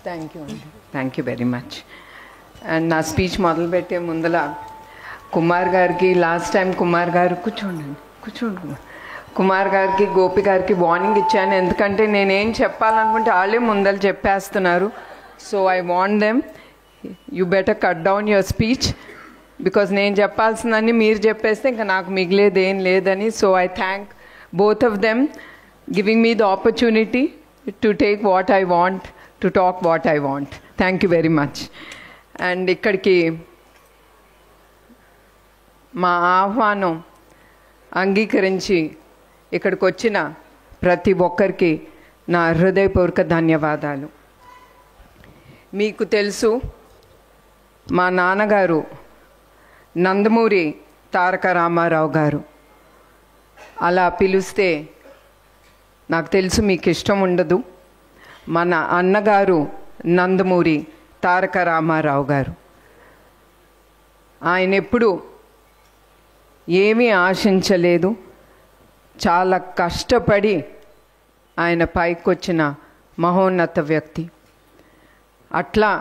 Thank you very much. And నా speech మొదలుపెట్టే ముందల కుమార్ గారికి లాస్ట్ టైం కుమార్ గారు కూర్చోండి కుమార్ గారికి గోపి గారికి వార్నింగ్ ఇచ్చాను, ఎందుకంటే నేనేం చెప్పాలనుకుంటే వాళ్ళే ముందర చెప్పేస్తున్నారు. So I want them, you better cut down your speech, because నేను చెప్పాల్సిందని మీరు చెప్పేస్తే ఇంకా నాకు మిగిలేదు ఏం లేదని. So I thank both of them giving me the opportunity to take what I want, to talk what I want. Thank you very much. And ఇక్కడికి మా ఆహ్వానం అంగీకరించి ఇక్కడికి వచ్చిన ప్రతి ఒక్కరికి నా హృదయపూర్వక ధన్యవాదాలు. మీకు తెలుసు, మా నాన్నగారు నందమూరి తారక రామారావు గారు. అలా పిలిస్తే నాకు తెలుసు మీకు ఇష్టం ఉండదు. మన అన్నగారు నందమూరి తారక రామారావు గారు. ఆయన ఎప్పుడు ఏమీ ఆశించలేదు, చాలా కష్టపడి ఆయన పైకొచ్చిన మహోన్నత వ్యక్తి. అట్లా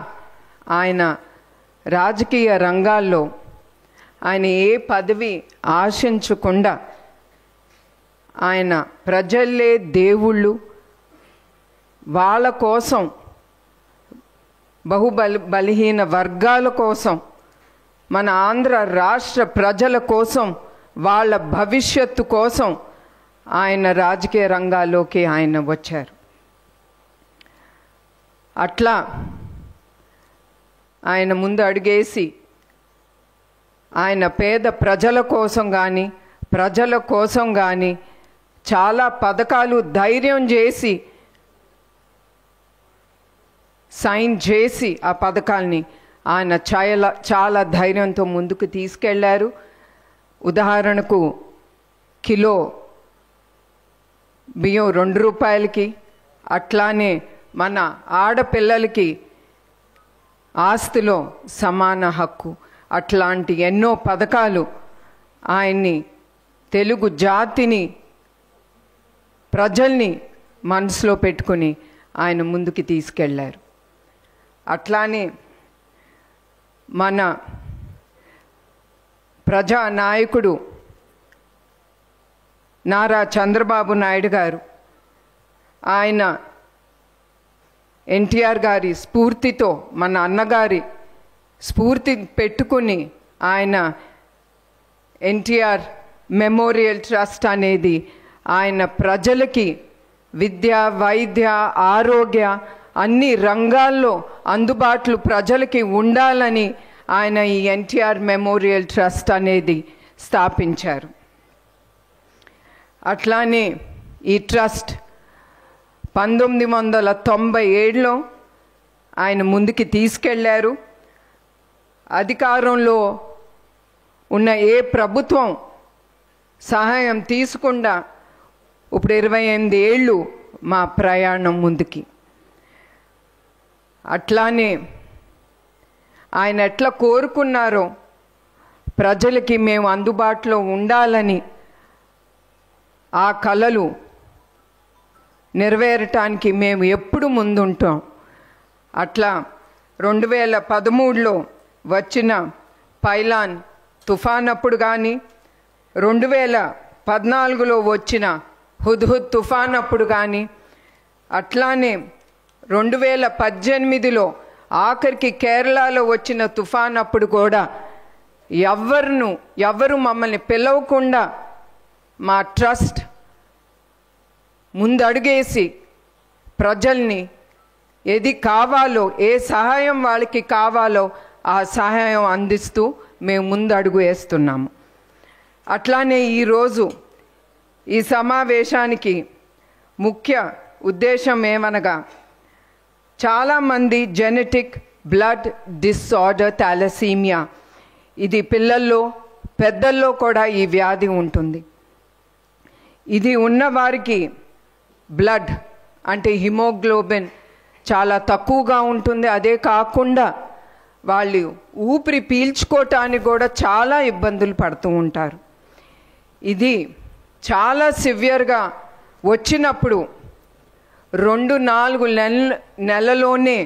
ఆయన రాజకీయ రంగాల్లో ఆయన ఏ పదవి ఆశించకుండా ఆయన ప్రజలే దేవుళ్ళు, వాళ్ళ కోసం, బలహీన వర్గాల కోసం, మన ఆంధ్ర రాష్ట్ర ప్రజల కోసం, వాళ్ళ భవిష్యత్తు కోసం ఆయన రాజకీయ రంగాల్లోకి ఆయన వచ్చారు. అట్లా ఆయన ముందు అడుగేసి ఆయన పేద ప్రజల కోసం కానీ ప్రజల కోసం కానీ చాలా పథకాలు ధైర్యం చేసి సైన్ చేసి ఆ పథకాల్ని ఆయన చాలా ధైర్యంతో ముందుకు తీసుకెళ్లారు. ఉదాహరణకు కిలో బియ్యం 2 రూపాయలకి, అట్లానే మన ఆడపిల్లలకి ఆస్తిలో సమాన హక్కు, అట్లాంటి ఎన్నో పథకాలు ఆయన్ని, తెలుగు జాతిని, ప్రజల్ని మనసులో పెట్టుకుని ఆయన ముందుకు తీసుకెళ్లారు. అట్లానే మన ప్రజానాయకుడు నారా చంద్రబాబు నాయుడు గారు, ఆయన ఎన్టీఆర్ గారి స్ఫూర్తితో, మన అన్నగారి స్ఫూర్తి పెట్టుకుని ఆయన ఎన్టీఆర్ మెమోరియల్ ట్రస్ట్ అనేది ఆయన ప్రజలకి విద్య, వైద్య, ఆరోగ్య అన్ని రంగాల్లో అందుబాటులో ప్రజలకి ఉండాలని ఆయన ఈ ఎన్టీఆర్ మెమోరియల్ ట్రస్ట్ అనేది స్థాపించారు. అట్లానే ఈ ట్రస్ట్ 1997లో ఆయన ముందుకి తీసుకెళ్లారు. అధికారంలో ఉన్న ఏ ప్రభుత్వం సహాయం తీసుకుండా ఇప్పుడు 28 ఏళ్ళు మా ప్రయాణం ముందుకి. అట్లానే ఆయన ఎట్లా కోరుకున్నారో ప్రజలకి మేము అందుబాటులో ఉండాలని, ఆ కలలు నెరవేరటానికి మేము ఎప్పుడు ముందుంటాం. అట్లా 2013లో వచ్చిన పైలాన్ తుఫాన్ అప్పుడు కానీ, 2014లో వచ్చిన హుద్హుద్ తుఫాన్ అప్పుడు కానీ, అట్లానే 2018లో ఆఖరికి కేరళలో వచ్చిన తుఫాన్ అప్పుడు కూడా ఎవరు మమ్మల్ని పిలవకుండా మా ట్రస్ట్ ముందడుగేసి ప్రజల్ని ఏది కావాలో, ఏ సహాయం వాళ్ళకి కావాలో ఆ సహాయం అందిస్తూ మేము ముందడుగు వేస్తున్నాము. అట్లానే ఈరోజు ఈ సమావేశానికి ముఖ్య ఉద్దేశం ఏమనగా, చాలామంది జెనెటిక్ బ్లడ్ డిసార్డర్ థాలసీమియా, ఇది పిల్లల్లో పెద్దల్లో కూడా ఈ వ్యాధి ఉంటుంది. ఇది ఉన్నవారికి బ్లడ్ అంటే హిమోగ్లోబిన్ చాలా తక్కువగా ఉంటుంది. అదే కాకుండా వాళ్ళు ఊపిరి పీల్చుకోవటానికి కూడా చాలా ఇబ్బందులు పడుతూ ఉంటారు. ఇది చాలా సివియర్గా వచ్చినప్పుడు 2-4 నెలలోనే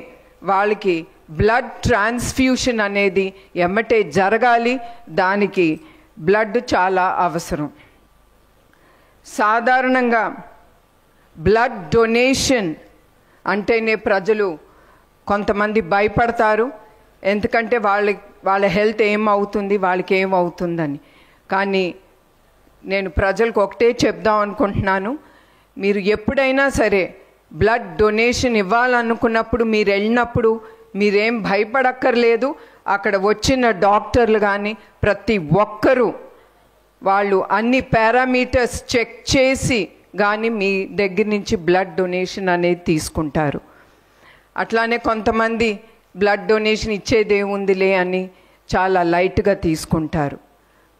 వాళ్ళకి బ్లడ్ ట్రాన్స్ఫ్యూషన్ అనేది ఎమ్మటే జరగాలి. దానికి బ్లడ్ చాలా అవసరం. సాధారణంగా బ్లడ్ డొనేషన్ అంటేనే ప్రజలు కొంతమంది భయపడతారు. ఎందుకంటే వాళ్ళ హెల్త్ ఏమవుతుంది, వాళ్ళకి ఏమవుతుందని. కానీ నేను ప్రజలకు ఒకటే చెప్దాం అనుకుంటున్నాను, మీరు ఎప్పుడైనా సరే బ్లడ్ డొనేషన్ ఇవ్వాలనుకున్నప్పుడు మీరు వెళ్ళినప్పుడు మీరేం భయపడక్కర్లేదు. అక్కడ వచ్చిన డాక్టర్లు కానీ ప్రతి ఒక్కరూ వాళ్ళు అన్ని పారామీటర్స్ చెక్ చేసి కానీ మీ దగ్గర నుంచి బ్లడ్ డొనేషన్ అనేది తీసుకుంటారు. అట్లానే కొంతమంది బ్లడ్ డొనేషన్ ఇచ్చేదేముందిలే అని చాలా లైట్గా తీసుకుంటారు.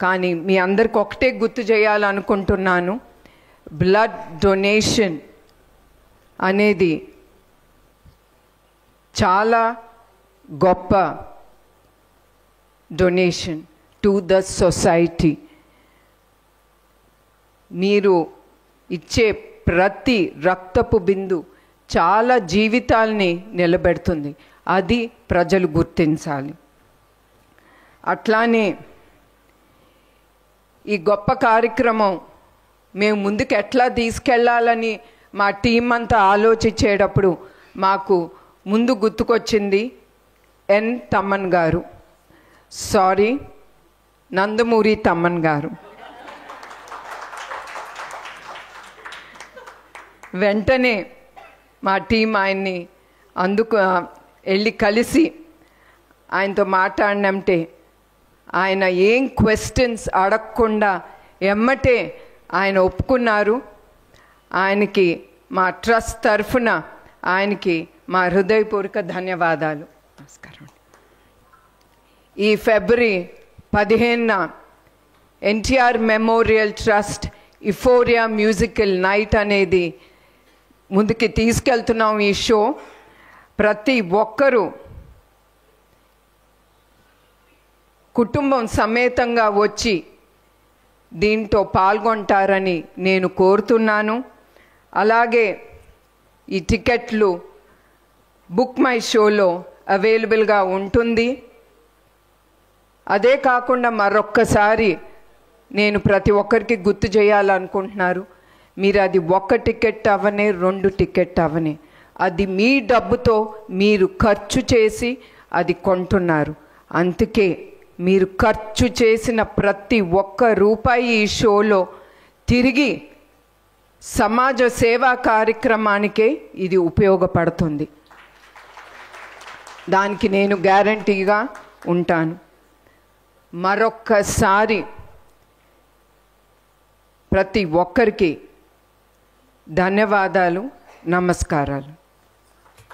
కానీ మీ అందరికి ఒకటే గుర్తు చేయాలనుకుంటున్నాను, బ్లడ్ డొనేషన్ అనేది చాలా గొప్ప డొనేషన్ టు ద సొసైటీ. మీరు ఇచ్చే ప్రతి రక్తపు బిందు చాలా జీవితాల్ని నిలబెడుతుంది. అది ప్రజలు గుర్తించాలి. అట్లానే ఈ గొప్ప కార్యక్రమం మేము ముందుకు ఎట్లా తీసుకెళ్లాలని మా టీం అంతా ఆలోచించేటప్పుడు మాకు ముందు గుర్తుకొచ్చింది ఎన్ తమ్మన్ గారు, నందమూరి తమ్మన్ గారు. వెంటనే మా టీం ఆయన్ని వెళ్ళి కలిసి ఆయనతో మాట్లాడినంటే ఆయన ఏం క్వశ్చన్స్ అడగకుండా ఎమ్మటే ఆయన ఒప్పుకున్నారు. ఆయనకి మా ట్రస్ట్ తరఫున ఆయనకి మా హృదయపూర్వక ధన్యవాదాలు. నమస్కారం. ఈ ఫిబ్రవరి 15న NTR memorial trust euphoria musical night అనేది ముందుకి తీసుకెళ్తున్నాం. ఈ షో ప్రతి ఒక్కరూ కుటుంబం సమేతంగా వచ్చి దీంట్లో పాల్గొంటారని నేను కోరుతున్నాను. అలాగే ఈ టికెట్లు బుక్ మై షోలో అవైలబుల్గా ఉంటుంది. అదే కాకుండా మరొక్కసారి నేను ప్రతి ఒక్కరికి గుర్తు చేయాలనుకుంటున్నారు, మీరు అది 1 టికెట్ అవనే 2 టికెట్ అవనే అది మీ డబ్బుతో మీరు ఖర్చు చేసి అది కొంటున్నారు. అందుకే మీరు ఖర్చు చేసిన ప్రతి ఒక్క రూపాయి ఈ షోలో తిరిగి సమాజ సేవా కార్యక్రమానికే ఇది ఉపయోగపడుతుంది. దానికి నేను గ్యారంటీగా ఉంటాను. మరొక్కసారి ప్రతి ఒక్కరికి ధన్యవాదాలు, నమస్కారాలు.